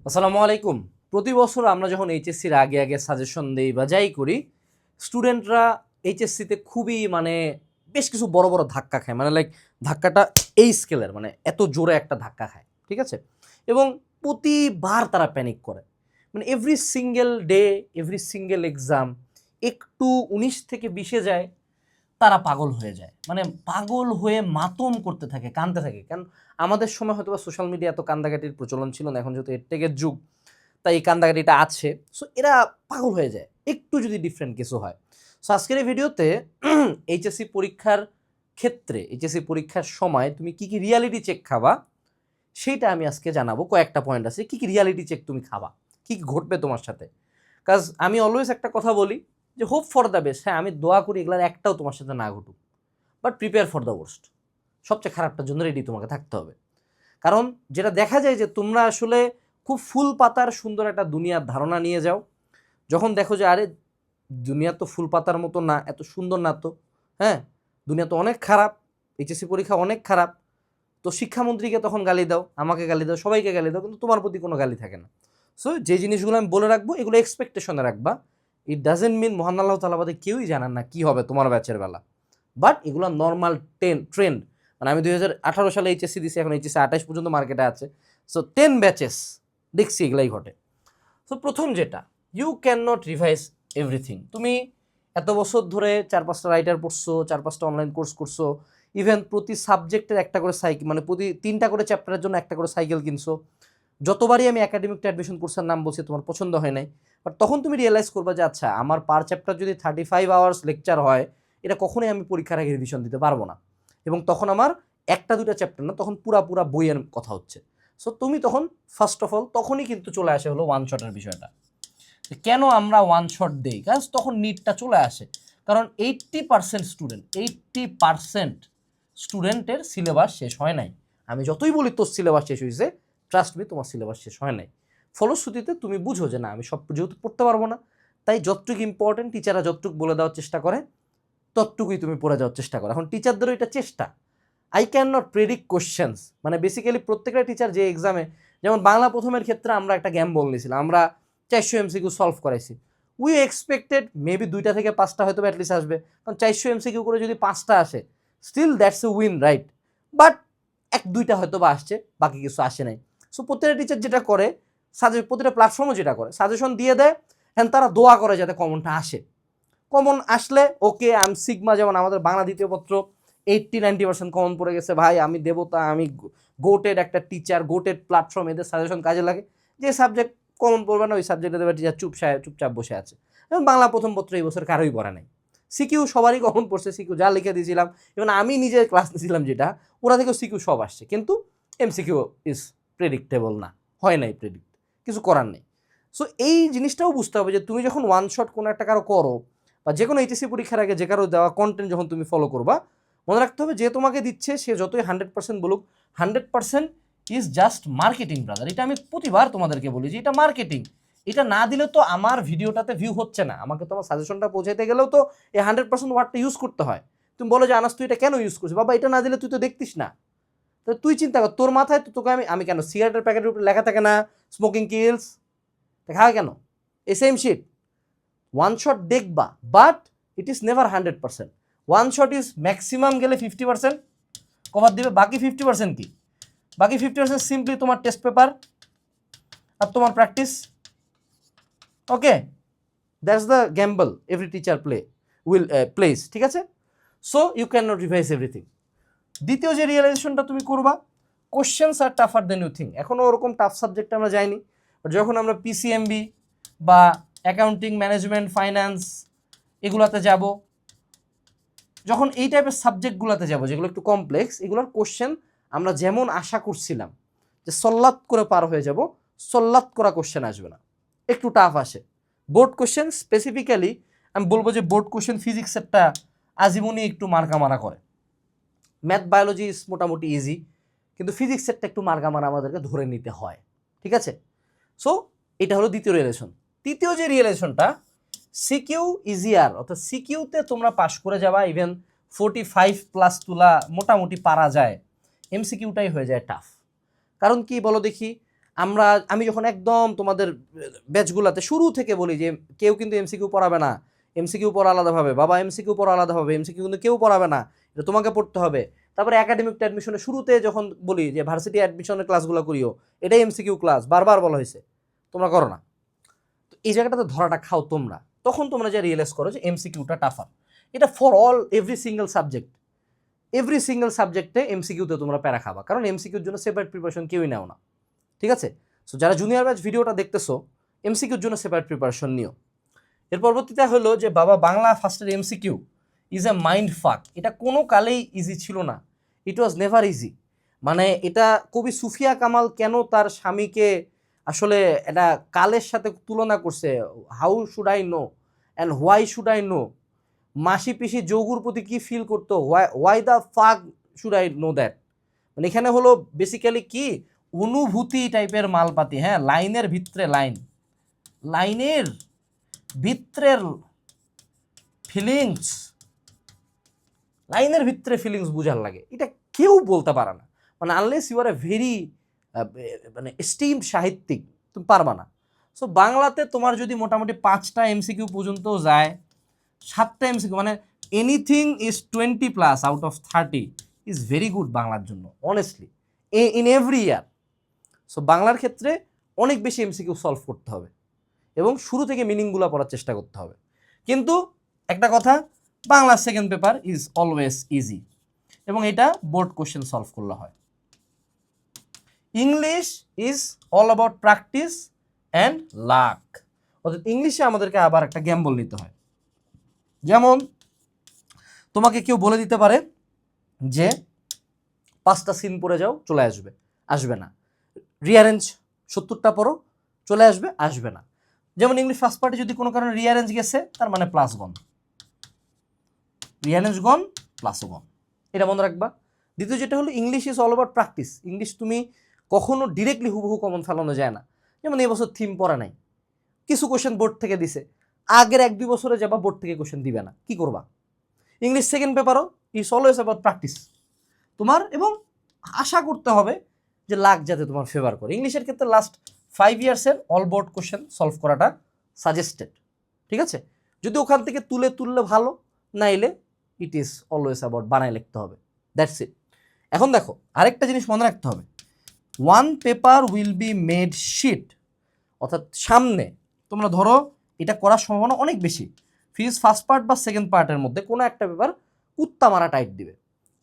আসসালামু আলাইকুম। প্রতি বছর আমরা যখন এইচএসসির আগে আগে সাজেশন দেই বা যাই করি, স্টুডেন্টরা এইচএসসিতে খুবই বেশ কিছু বড় বড় ধাক্কা খায়, লাইক ধাক্কাটা এই স্কেলের, এত জোরে একটা ধাক্কা খায়, ঠিক আছে? এবং প্রতিবার তারা প্যানিক করে, every single day, every single exam একটু 19 থেকে 20-এ যায়, তারা পাগল হয়ে যায়, পাগল হয়ে মাতম করতে থাকে, কাঁদতে থাকে। কারণ আমাদের সময় হয়তো বা সোশ্যাল মিডিয়া এত কান্দাকাটির প্রচলন ছিল না, এখন যেহেতু এর যুগ, তাই এই কান্দাকাটিটা আছে। সো এরা পাগল হয়ে যায় একটু যদি ডিফারেন্ট কিছু হয়। সো আজকের এই ভিডিওতে এইচএসসি পরীক্ষার ক্ষেত্রে, এইচএসসি পরীক্ষার সময় তুমি কি কি রিয়ালিটি চেক খাবা সেইটা আমি আজকে জানাবো। কয়েকটা পয়েন্ট আছে কি কি রিয়ালিটি চেক তুমি খাবা, কি কি ঘটবে তোমার সাথে। কাজ আমি অলওয়েজ একটা কথা বলি যে হোপ ফর দ্য বেস্ট। হ্যাঁ, আমি দোয়া করি এগুলার একটাও তোমার সাথে না ঘটুক, but prepare for the worst. সবচেয়ে খারাপটার জন্য রেডি তোমাকে থাকতে হবে। কারণ যেটা দেখা যায় যে তোমরা আসলে খুব ফুল পাতার সুন্দর একটা দুনিয়ার ধারণা নিয়ে যাও, যখন দেখো যে আরে দুনিয়া তো ফুল পাতার মতো না, এত সুন্দর না তো, হ্যাঁ দুনিয়া তো অনেক খারাপ, এইচএসসি পরীক্ষা অনেক খারাপ, তো শিক্ষামন্ত্রীকে তখন গালি দাও, আমাকে গালি দাও, সবাইকে গালি দাও, কিন্তু তোমার প্রতি কোনো গালি থাকে না। সো যে জিনিসগুলো আমি বলে রাখবো এগুলো এক্সপেকটেশনে রাখবা। ইট ডাজেন্ট মিন মহান আল্লাহ তাআলা বাদে কেউই জানান না কি হবে তোমার ব্যাচের বেলা, বাট এগুলো নর্মাল ট্রেন্ড। আমি 2018 সালে এইচএসসি দিছি, এখন এইচএসসি 28 পর্যন্ত মার্কেটে আছে। সো 10 ব্যাচেস দেখছি এগুলাই ঘটে। সো প্রথম যেটা, you can not revise everything. তুমি এত বছর ধরে 4-5টা রাইটার পড়ছো, 4-5টা অনলাইন কোর্স করছো, ইভেন প্রতি সাবজেক্টের একটা করে সাইকেল, প্রতি 3টা করে চ্যাপ্টারের জন্য একটা করে সাইকেল কিনছো। যতবারই আমি একাডেমিকটা অ্যাডমিশন কোর্সের নাম বলছি তোমার পছন্দ হয় নাই, বাট তখন তুমি রিয়েলাইজ করবা যে আচ্ছা আমার পার চ্যাপ্টার যদি 35 আওয়ার্স লেকচার হয়, এটা কখনোই আমি পরীক্ষার আগে রিভিশন দিতে পারবো না। এবং তখন আমার একটা দুটা চ্যাপ্টার না, তখন পুরা বইয়ের কথা হচ্ছে। সো তুমি তখন ফার্স্ট অফ অল তখনই কিন্তু চলে আসে হলো ওয়ান শটের বিষয়টা। কেন আমরা ওয়ান শট দেই? কারণ তখন নিডটা চলে আসে। কারণ 80% স্টুডেন্টের সিলেবাস শেষ হয় নাই। আমি যতই বলি তোর সিলেবাস শেষ হয়েছে, ট্রাস্ট মি তোমার সিলেবাস শেষ হয় নাই। ফলশ্রুতিতে তুমি বুঝো যে না আমি সব যেহেতু পড়তে পারবো না, তাই যতটুকু ইম্পর্টেন্ট টিচাররা যতটুকু বলে দেওয়ার চেষ্টা করে ততটুকুই তুমি পড়ে যাওয়ার চেষ্টা করো। এখন টিচারদেরও এটা চেষ্টা। I can not predict questions, basically প্রত্যেকটা টিচার যে এক্সামে, যেমন বাংলা প্রথমের ক্ষেত্রে আমরা একটা গ্যাম্বল নিয়েছিলাম, আমরা 400 এমসিকিউ সলভ করাইছি। উই এক্সপেক্টেড মেবি 2টা থেকে 5টা হয়তো অ্যাটলিস্ট আসবে, কারণ 400 এমসিকিউ করে যদি 5টা আসে still that's a win, right? But 1-2টা হয়তো বা আসছে, বাকি কিছু আসে নাই। সো প্রত্যেকটা টিচার যেটা করে, প্রতিটা প্ল্যাটফর্মও যেটা করে, সাজেশন দিয়ে দেয়, হ্যাঁ তারা দোয়া করে যাতে কমনটা আসে। কমন আসলে ওকে, আমি সিগমা, যেমন আমাদের বাংলা দ্বিতীয় পত্র 80-90% কমন পড়ে গেছে, ভাই আমি দেবতা, আমি গোটেড একটা টিচার, গোটেড প্ল্যাটফর্ম, এদের সাজেশন কাজে লাগে। যে সাবজেক্ট কমন পড়বে না ওই সাবজেক্টে দেবে টিচার চুপচাপ বসে আছে। এবং বাংলা প্রথম পত্র এই বছর কারোই পড়া নাই। সিকিউ সবারই কমন পড়ছে, সিকিউ যা লিখে দিয়েছিলাম, এবং আমি নিজে ক্লাস নিয়েছিলাম যেটা, ওরা থেকেও সিকিউ সব আসছে, কিন্তু এমসিকিউ ইজ প্রেডিক্টেবল না, হয় নাই প্রেডিক্ট, কিছু করার নেই। সো এই জিনিসটাও বুঝতে হবে যে তুমি যখন ওয়ান শট কোনো একটা কারো করো, বা যে কোনো এইচএসসি পরীক্ষার আগে যে কারো দেওয়া কন্টেন্ট যখন তুমি ফলো করবা, মনে রাখতে হবে যে তোমাকে দিচ্ছে সে যতই 100% বলুক, 100% ইজ জাস্ট মার্কেটিং, ব্রাদার। এটা আমি প্রতিবার তোমাদেরকে বলি যে এটা মার্কেটিং। এটা না দিলে তো আমার ভিডিওটাতে ভিউ হচ্ছে না, আমাকে তোমার সাজেশনটা পৌঁছাইতে গেলেও তো এই 100% ওয়ার্ডটা ইউজ করতে হয়। তুমি বলো যে আনাস তুই এটা কেন ইউজ করছিস? বাবা এটা না দিলে তুই তো দেখতিস না। তো তুই চিন্তা কর, তোর মাথায় তো তোকে আমি কেন সিগারেটের প্যাকেটের উপরে লেখা থাকে না স্মোকিং কিলস, দেখা হয় কেন? এই সেম শিট ওয়ান শট দেখবা, but it is never 100%। One shot is maximum গেলে 50% কভার দিবে, বাকি 50% কি? বাকি 50% সিম্পলি তোমার টেস্ট পেপার আর তোমার practice. Okay, that's the gamble every teacher plays, ঠিক আছে? So you can not revise everything. দ্বিতীয় যে রিয়েলাইজেশনটা তুমি করবা, questions are tougher than you think. এখনও ওরকম টাফ সাবজেক্টে আমরা যাইনি, যখন আমরা পিসিএমবি বা অ্যাকাউন্টিং, ম্যানেজমেন্ট, ফাইন্যান্স এগুলাতে যাব, যখন এই টাইপের সাবজেক্টগুলোতে যাব যেগুলো একটু কমপ্লেক্স, এগুলোর কোশ্চেন আমরা যেমন আশা করছিলাম যে সল্লাত করে পার হয়ে যাব, সল্লাত করা কোশ্চেন আসবে না, একটু টাফ আসে। বোর্ড কোশ্চেন স্পেসিফিক্যালি আমি বলবো যে বোর্ড কোশ্চেন ফিজিক্সেরটা আজীবনই একটু মার্কা করে, ম্যাথ বায়োলজি মোটামুটি ইজি, কিন্তু ফিজিক্সেরটা একটু মার্কা আমাদেরকে ধরে নিতে হয়, ঠিক আছে? সো এটা হলো দ্বিতীয় রিয়েলেশন। তৃতীয় যে রিয়েলেশনটা, সিকিউ ইজিয়ার, অর্থাৎ সিকিউতে তোমরা পাশ করে যাবা, ইভেন 45+ তোলা মোটামুটি পারা যায়, এমসিকিউটাই হয়ে যায় টাফ। কারণ কি বলো দেখি, আমি যখন একদম তোমাদের ব্যাচগুলাতে শুরু থেকে বলি যে কেউ কিন্তু এমসিকিউ পড়াবে না, এমসিকিউ পড়া আলাদাভাবে, বাবা এমসিকিউ পড়া আলাদাভাবে, এমসিকিউ কিন্তু কেউ পড়াবে না, এটা তোমাকে পড়তে হবে। তারপরে একাডেমিক অ্যাডমিশনের শুরুতে যখন বলি যে ভার্সিটি অ্যাডমিশনের ক্লাসগুলো করিও, এটাই এমসিকিউ ক্লাস, বারবার বলা হয়েছে, তোমরা করো না। তো এই জায়গাটাতে ধরাটা খাও তোমরা, তখন তোমরা যে রিয়েলাইজ করো যে এমসিকিউটা টাফার। এটা ফর অল এভরি সিঙ্গেল সাবজেক্টে এমসিকিউতে তোমরা প্যারা খাবা, কারণ এমসিকিউর জন্য সেপারেট প্রিপারেশন কেউই নেও না, ঠিক আছে? সো যারা জুনিয়র ব্যাচ ভিডিওটা দেখতেছো, এমসিকিউর জন্য সেপারেট প্রিপারেশন নিও। এর পরবর্তীতে হলো যে বাবা বাংলা ফার্স্টের এমসিকিউ ইজ এ মাইন্ড ফাক। এটা কোনো কালেই ইজি ছিল না, ইট ওয়াজ নেভার ইজি। মানে এটা কবি সুফিয়া কামাল কেন তার স্বামীকে আসলে এটা কালের সাথে তুলনা করছে, how should I know and why should I know, মাসি পিসি যৌগুর প্রতি কি ফিল করতো, why the fuck should I know that. মানে এখানে হলো বেসিক্যালি কি অনুভূতি টাইপের মালপাতি, হ্যাঁ, লাইনের ভিতরে লাইনের ভিতরের ফিলিংস, লাইনের ভিতরে ফিলিংস বুঝার লাগে, এটা কেউ বলতে পারে না। মানে unless you are a very মানে এস্টিমড সাহিত্যিক, তুমি পারবা না। সো বাংলাতে তোমার যদি মোটামুটি 5টা এমসিকিউ পর্যন্ত যায়, 7টা এমসিকিউ, মানে anything is 20+ out of 30 is very good বাংলার জন্য, honestly, in every year. So বাংলার ক্ষেত্রে অনেক বেশি এমসিকিউ সলভ করতে হবে এবং শুরু থেকে মিনিংগুলো পড়ার চেষ্টা করতে হবে। কিন্তু একটা কথা, Bangla second paper is always easy এবং এটা বোর্ড কোশ্চেন সলভ করলে হয়। English is all about practice and lakh. অর্থাৎ ইংলিশে আমাদেরকে আবার একটা গ্যাম্বল নিতে হয়। যেমন তোমাকে কেউ বলে দিতে পারে যে 5টা সিন পড়ে যাও, চলে আসবে না। রিঅ্যারেঞ্জ 70টা পড়ো, চলে আসবে না। যেমন ইংলিশ ফার্স্ট পার্টে যদি কোনো কারণে রিঅ্যারেঞ্জ গেছে, তার মানে প্লাস গন, রিঅ্যারেঞ্জ গন প্লাসও গন, এটা মনে রাখবা। দ্বিতীয় যেটা হলো English is all about practice. English তুমি কখনো ডিরেক্টলি হুবহু কমন ফেলানো যায় না। যেমন এই বছর থিম পড়া নাই, কিছু কোশ্চেন বোর্ড থেকে দিছে, আগের 1-2 বছরে যাবা বোর্ড থেকে কোশ্চেন দিবে না, কি করবা? ইংলিশ সেকেন্ড পেপারও ইজ অলওয়েজ অ্যাবাউট প্র্যাকটিস তোমার, এবং আশা করতে হবে যে লাক যাতে তোমার ফেভার করে। ইংলিশের ক্ষেত্রে লাস্ট 5 ইয়ার্সের অল বোর্ড কোশ্চেন সলভ করাটা সাজেস্টেড, ঠিক আছে? যদি ওখান থেকে তুললে ভালো, নাইলে ইট ইজ অলওয়েজ অ্যাবাউট বানায় লিখতে হবে, দ্যাটস ইট। এখন দেখো আরেকটা জিনিস মনে রাখতে হবে, one paper will be made sheet. অর্থাৎ সামনে তোমরা ধরো এটা করার সম্ভাবনা অনেক বেশি, ফিজিক্স ফার্স্ট পার্ট বা সেকেন্ড পার্টের মধ্যে কোনো একটা পেপার কুত্তা মারা টাইট দিবে,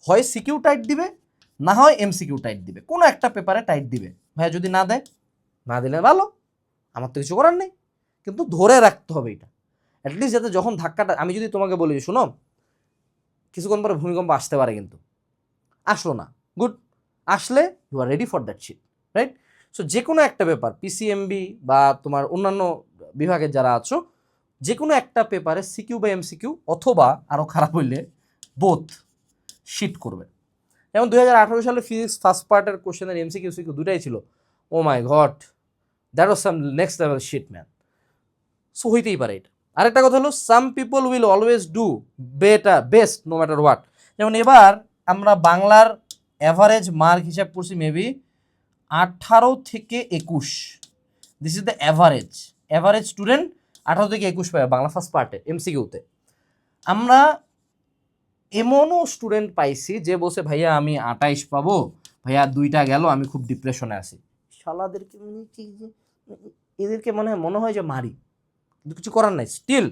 হয় সিকিউ টাইট দিবে, না হয় এমসিকিউ টাইট দিবে, কোনো একটা পেপারে টাইট দিবে। ভাইয়া যদি না দিলে ভালো, আমার তো কিছু করার নেই, কিন্তু ধরে রাখতে হবে এটা অ্যাটলিস্ট, যাতে যখন ধাক্কাটা, আমি যদি তোমাকে বলি শোনো কিছুক্ষণ পরে ভূমিকম্প আসতে পারে, কিন্তু আসলো না, গুড, আসলে you are ready for that sheet, right? So যে কোনো একটা পেপার, পিসিএমবি বা তোমার অন্যান্য বিভাগের যারা আছো, যে কোনো একটা পেপারে সিকিউ বা এমসিকিউ অথবা আরও খারাপ হইলে বোথ শিট করবে। যেমন 2018 সালে ফিজিক্স ফার্স্ট পার্টের কোশ্চেনের এমসিকিউ সিকিউ দুটাই ছিল, oh my god, that was some next level shit man. So হইতেই পারে এটা। আরেকটা কথা হলো, some people will always do best no matter what. যেমন এবার আমরা বাংলার অ্যাভারেজ মার্ক হিসাব করছি মেবি 18 থেকে 21, this is the average student 18 থেকে 21 পাবে বাংলা ফার্স্ট পার্টে এমসিকিউতে। আমরা এমনও স্টুডেন্ট পাইছি যে বলছে ভাইয়া আমি 28 পাবো, ভাইয়া 2টা গেল, আমি খুব ডিপ্রেশনে আছি। শালাদেরকে এদেরকে মনে হয় যে মারি, কিন্তু কিছু করার নাই, still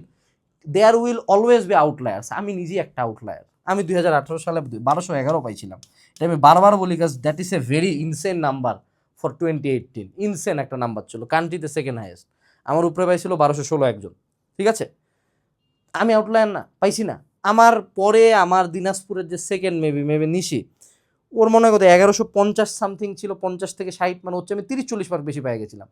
there will always be outliers. আমি নিজেই একটা আউটলায়ার। আমি 2018 সালে 1211 পাইছিলাম, এটা আমি বারবার বলি, কাজ that is a very insane number for 2018, insane একটা নাম্বার ছিল, কান্ট্রিতে সেকেন্ড হাইয়েস্ট। আমার উপরে পাইছিল 1216 একজন, ঠিক আছে? আমি আউটলায়ার না, পাইছি না। আমার পরে আমার দিনাজপুরের যে সেকেন্ড মেবি নিশি, ওর মনে হয় 1150 সামথিং ছিল, 50 থেকে 60, মানে হচ্ছে আমি 30-40 মার্ক বেশি পেয়ে গেছিলাম,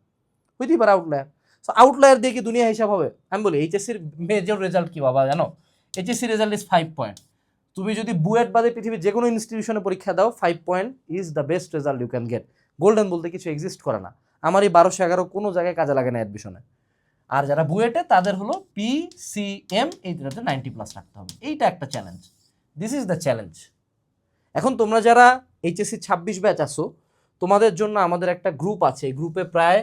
হইতেই পারে আউটলায়ার। সো আউটলায়ার দিয়ে কি দুনিয়া হিসাব হবে? আমি বলি এইচএসসির মেজর রেজাল্ট কি বাবা জানো? HSC result is 5 point. তুমি যদি বুয়েট বাদে পৃথিবীর যে কোনো ইনস্টিটিউশনে পরীক্ষা দাও, 5 point is the best result you can get. Golden বলতে কিছু এক্সিস্ট করে না। আমার এই 1211 কোনো জায়গায় কাজে লাগে না অ্যাডমিশনে। আর যারা বুয়েটে তাদের হলো পিসিএম, এই দুটাতে 90+ রাখতে হবে। এইটা একটা challenge, this is the challenge. এখন তোমরা যারা এইচএসসি 26 ব্যাচ আসো, তোমাদের জন্য আমাদের একটা গ্রুপ আছে, এই গ্রুপে প্রায়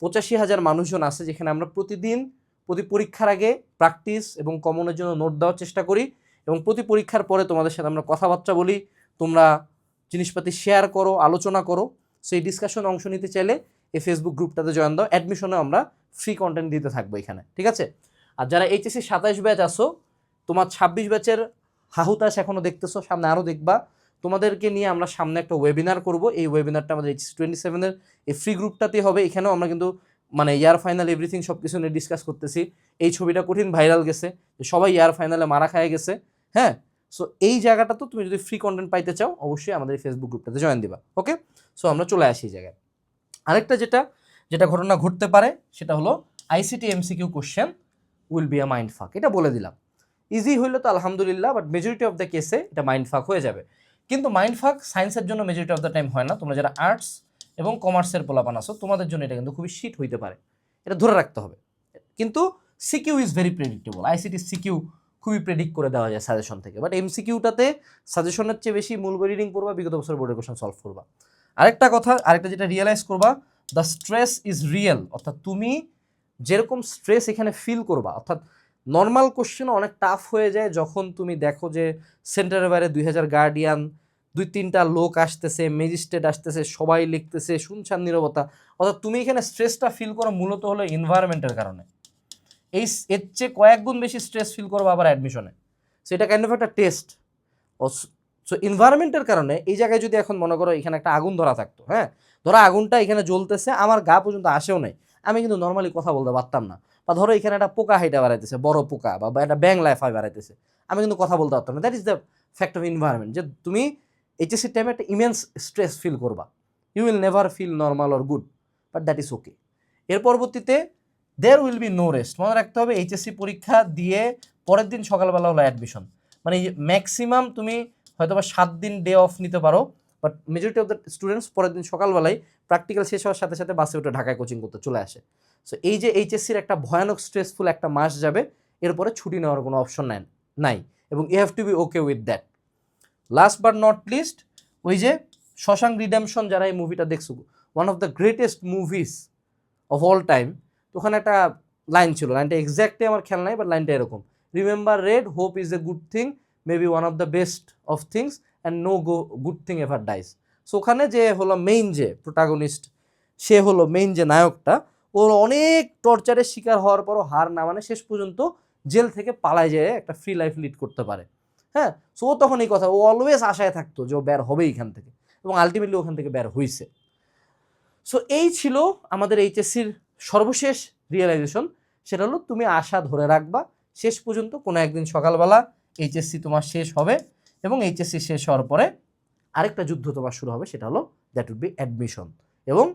85,000 মানুষজন আছে, যেখানে আমরা প্রতিদিন প্রতি পরীক্ষার আগে প্র্যাকটিস এবং কমনের জন্য নোট দেওয়ার চেষ্টা করি, এবং প্রতি পরীক্ষার পরে তোমাদের সাথে আমরা কথাবার্তা বলি, তোমরা জিনিসপাতি শেয়ার করো, আলোচনা করো। সো এই ডিসকাশনে অংশ নিতে চাইলে এই ফেসবুক গ্রুপটাতে জয়েন দাও। অ্যাডমিশনে আমরা ফ্রি কন্টেন্ট দিতে থাকবো এখানে, ঠিক আছে? আর যারা এইচএসসি 27 ব্যাচ আসো, তোমার 26 ব্যাচের হাহুতাশ এখনও দেখতেছো, সামনে আরও দেখবা। তোমাদেরকে নিয়ে আমরা সামনে একটা ওয়েবিনার করব। এই ওয়েবিনারটা আমাদের এইচএসসি 27-এর এই ফ্রি গ্রুপটাতেই হবে। এখানেও আমরা কিন্তু মানে ইয়ার ফাইনাল এভরিথিং সব কিছু নিয়ে ডিসকাস করতেছি। এই ছবিটা কঠিন ভাইরাল গেছে, সবাই ইয়ার ফাইনালে মারা খায় গেছে, হ্যাঁ। সো এই জায়গাটা তো তুমি যদি ফ্রি কন্টেন্ট পাইতে চাও, অবশ্যই আমাদের এই ফেসবুক গ্রুপটাতে জয়েন দিবা, ওকে? সো আমরা চলে আসি এই জায়গায়। আরেকটা যেটা ঘটনা ঘটতে পারে সেটা হলো ICT MCQ question will be a mind ফাক। এটা বলে দিলাম, ইজি হইলে তো আলহামদুলিল্লাহ, বাট মেজরিটি অফ দ্য কেসে এটা মাইন্ড ফাক হয়ে যাবে। কিন্তু মাইন্ড ফাক সায়েন্সের জন্য মেজরিটি অফ দ্য টাইম হয় না। তোমরা যারা আর্টস এবং কমার্সের পোলাপান আছো, তোমাদের জন্য এটা কিন্তু খুবই শিট হইতে পারে, এটা ধরে রাখতে হবে। কিন্তু CQ is very predictable. ICT CQ খুবই প্রেডিক্ট করে দেওয়া যায় সাজেশন থেকে, বাট এমসিকিউটাতে সাজেশনের চেয়ে বেশি মূল বই রিডিং করবা, বিগত বছর বোর্ডের কোশ্চেন সলভ করবা। আরেকটা যেটা রিয়েলাইজ করবা, দ্য স্ট্রেস ইজ রিয়েল। অর্থাৎ তুমি যেরকম স্ট্রেস এখানে ফিল করবা, অর্থাৎ নর্মাল কোশ্চেন অনেক টাফ হয়ে যায় যখন তুমি দেখো যে সেন্টারের বাইরে 2000 গার্ডিয়ান, 2-3টা লোক আসতেছে, ম্যাজিস্ট্রেট আসতেছে, সবাই লিখতেছে, শুনছান নীরবতা। অর্থাৎ তুমি এখানে স্ট্রেসটা ফিল করো মূলত হলো এনভায়রনমেন্টের কারণে। এর চেয়ে কয়েক গুণ বেশি স্ট্রেস ফিল করবো আবার অ্যাডমিশনে। সো এটা কাইন্ড অফ একটা টেস্ট। সো এনভায়রনমেন্টের কারণে এই জায়গায় যদি এখন মনে করো এখানে একটা আগুন ধরা থাকতো, হ্যাঁ, ধরো আগুনটা এখানে জ্বলতেছে, আমার গা পর্যন্ত আসেও নাই, আমি কিন্তু নর্মালি কথা বলতে পারতাম না। বা ধরো এখানে একটা পোকা হাইটা বাড়াইতেছে, বড় পোকা, বা একটা ব্যাং লাইফাই বাড়াইতেছে, আমি কিন্তু কথা বলতে পারতাম না। That is the fact of environment, যে তুমি এইচএসসির টাইমে একটা ইমেন্স স্ট্রেস ফিল করবা। You will never feel normal or good, but that is okay. এর পরবর্তীতে there will be no rest. মনে রাখতে হবে এইচএসসি পরীক্ষা দিয়ে পরের দিন সকালবেলা হলো অ্যাডমিশন। মানে ম্যাক্সিমাম তুমি হয়তো বা 7 দিন ডে অফ নিতে পারো, but majority of the students পরের দিন সকালবেলায় প্র্যাকটিক্যাল শেষ হওয়ার সাথে সাথে বাসে উঠে ঢাকায় কোচিং করতে চলে আসে। সো এই যে এইচএসসির একটা ভয়ানক স্ট্রেসফুল একটা মাস যাবে, এরপরে ছুটি নেওয়ার কোনো অপশন নাই, এবং you have to be okay with that. Last but not least, ওই যে শশাঙ্ক রিডেমশন, যারা এই মুভিটা দেখছো, one of the greatest movies of all time, তো ওখানে একটা লাইন ছিল, লাইনটা এক্স্যাক্টলি আমার খেয়াল নাই, বাট লাইনটা এরকম, remember Red, hope is a good thing, maybe one of the best of things, and no good thing ever dies. So ওখানে যে হলো মেইন যে প্রোটাগনিস্ট, সে হলো মেইন যে নায়কটা, ওর অনেক টর্চারের শিকার হওয়ার পরও হার না মানে শেষ পর্যন্ত জেল থেকে পালায় যেয়ে একটা ফ্রি লাইফ লিড করতে পারে, হ্যাঁ। সো ও তখন এই কথা, ও অলওয়েজ আশায় থাকতো যে ও বের হবে এখান থেকে, এবং আলটিমেটলি ওখান থেকে বের হয়েছে। সো এই ছিল আমাদের এইচএসসির সর্বশেষ রিয়েলাইজেশন। সেটা হলো তুমি আশা ধরে রাখবা, শেষ পর্যন্ত কোনো একদিন সকালবেলা এইচএসসি তোমার শেষ হবে, এবং এইচএসসি শেষ হওয়ার পরে আরেকটা যুদ্ধ তোমার শুরু হবে, সেটা হলো দ্যাট উড বি অ্যাডমিশন। এবং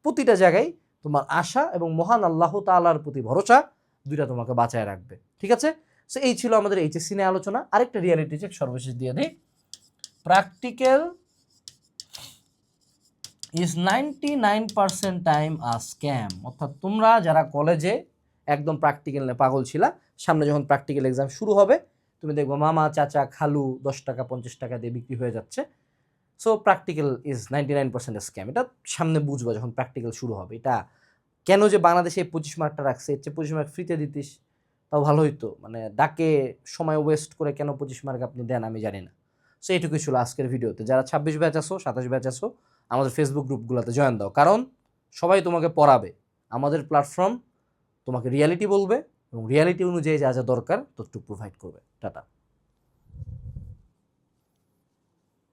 প্রতিটা জায়গায় তোমার আশা এবং মহান আল্লাহ তাআলার প্রতি ভরসা, দুইটা তোমাকে বাঁচায় রাখবে, ঠিক আছে? সো এই ছিল আমাদের এইচএসসি নিয়ে আলোচনা। আরেকটা রিয়ালিটি চেক সর্বশেষ দিয়ে দিই, practical is 99% time a scam. অর্থাৎ তোমরা যারা কলেজে একদম প্র্যাকটিক্যাল নিয়ে পাগল ছিলা, সামনে যখন প্র্যাকটিক্যাল এক্সাম শুরু হবে, তুমি দেখবো মামা চাচা খালু 10 টাকা 50 টাকা দিয়ে বিক্রি হয়ে যাচ্ছে। So practical is 99% scam. এটা সামনে বুঝবো যখন প্র্যাকটিক্যাল শুরু হবে। এটা কেন যে বাংলাদেশে 25 মার্কটা রাখছে, এর চেয়ে 25 মার্ক ফ্রিতে দিতিস তাও ভালো হইতো। মানে ডাকে সময় ওয়েস্ট করে কেন 25 মার্ক আপনি দেন আমি জানি না। সো এইটুকুই ছিল আজকের ভিডিওতে। যারা 26 ব্যাচ আসো, 27 ব্যাচ আসো, আমাদের ফেসবুক গ্রুপগুলোতে জয়েন দাও, কারণ সবাই তোমাকে পড়াবে। আমাদের প্ল্যাটফর্ম তোমাকে রিয়ালিটি বলবে, এবং রিয়ালিটি অনুযায়ী যা যা দরকার ততটুকু প্রোভাইড করবে। টাটা।